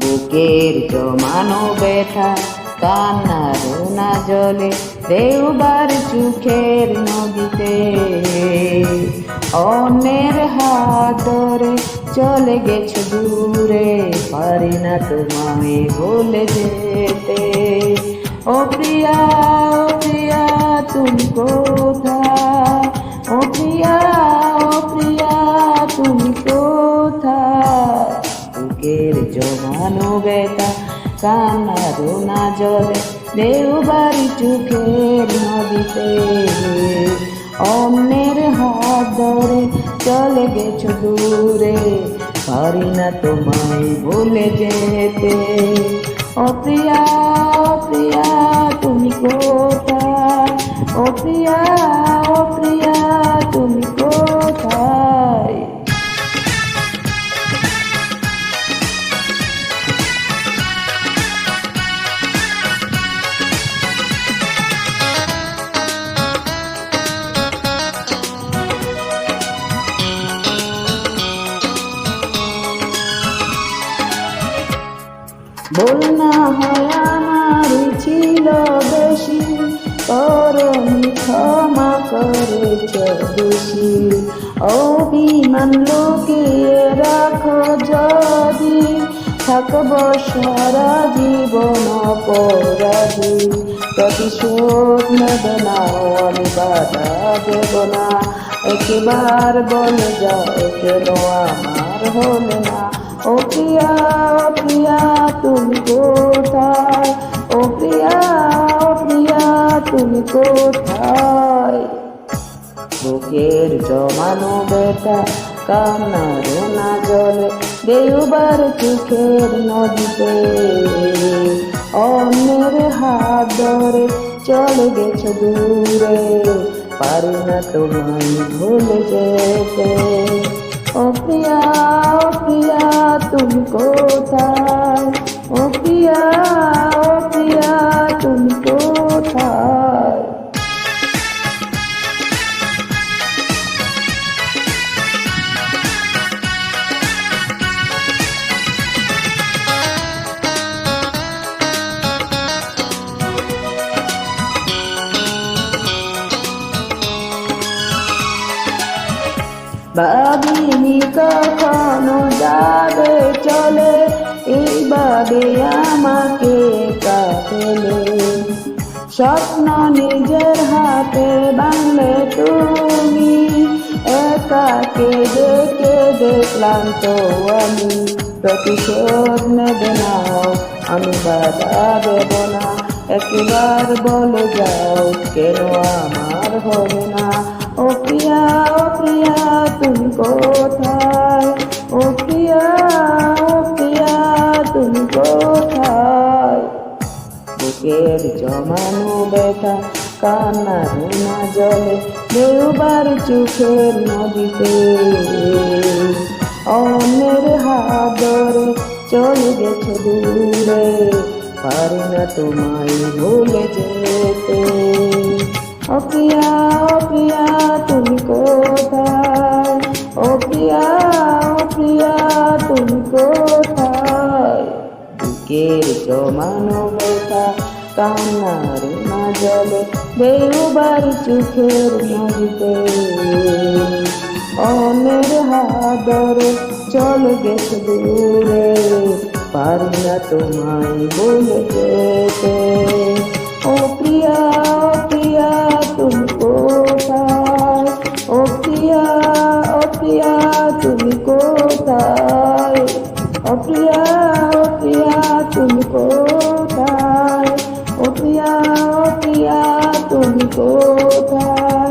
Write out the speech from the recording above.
বুকের জমানো ব্যথা কান্না রোনা জলে দেওবার চোখের নদীতে অন্যের হাত ধরে চলে গেছো দূরে, পারি না তোমায় বলে যেতে। ও প্রিয়া, ও প্রিয়া তুমি কোথায়? ও প্রিয়া, ও প্রিয়া তুমি কোথায়? বুকের জমানো ব্যথা কান্না রোনা জলে দেওবারি চোখের নদীতে অন্যের হাত ধরে চলে গেছো দূরে, পারি না তোমায় ভুলে যেতে। ও প্রিয়া, ও প্রিয়া তুমি কোথায়? ও প্রিয়া, ও প্রিয়া তুমি কোথায়? ভুল না হয় আমার ছিল বেশি, করনি ক্ষমা করেছ দোষী। অভিমান লুকিয়ে রাখো যদি, থাকব সারা জীবন অপরাধী। প্রতিশোধ নেবে না, আমি বাধা দেব না, একবার বলে যাও কেন আমার হলে না। ও প্রিয়া, ও প্রিয়া তুমি কোথায়? ও প্রিয়া, ও প্রিয়া তুমি কোথায়? বুকের জমানো ব্যথা কান্না রোনা জলে দেওবার চোখের নদীতে অন্যের হাত ধরে চলে গেছো দূরে, পারি না তোমায় ভুলে যেতে। ও প্রিয়া, ও প্রিয়া তুমি কোথায়? ও প্রিয়া, ও প্রিয়া তুমি কোথায়? ভাবিনি কখনো যাবে চলে, এইভাবে আমাকে কাটলে। স্বপ্ন নিজের হাতে বাংলে তুমি, একাকে দেখে দেখলাম তো আমি। প্রতিশোধ নেবে না, আমি বাধা দেব না, একবার বলে যাও কেন আমার হবে না। ও প্রিয়া, ও প্রিয়া তুমি কোথায়? ও প্রিয়া, ও প্রিয়া তুমি কোথায়? বুকের জমানো ব্যথা কান্না রোনা জলে দেওবার চোখের নদীতে অন্যের হাত ধরে চলে গেছো দূরে, পারি না তোমায় ভুলে যেতে। ও প্রিয়া, ও প্রিয়া তুমি কোথায়? ও প্রিয়া, ও প্রিয়া তুমি কোথায়? বুকের জমানো ব্যথা কান্না রোনা জলে দেওবার চোখের নদীতে অন্যের হাত ধরে চলে গেছো দূরে, পারি না তোমায় ভুলে যেতে। ও প্রিয়া, ও প্রিয়া তুমি কোথায়? ও প্রিয়া, ও প্রিয়া তুমি কোথায়? ও প্রিয়া, ও প্রিয়া তুমি কোথায়? ও প্রিয়া, ও প্রিয়া তুমি কোথায়?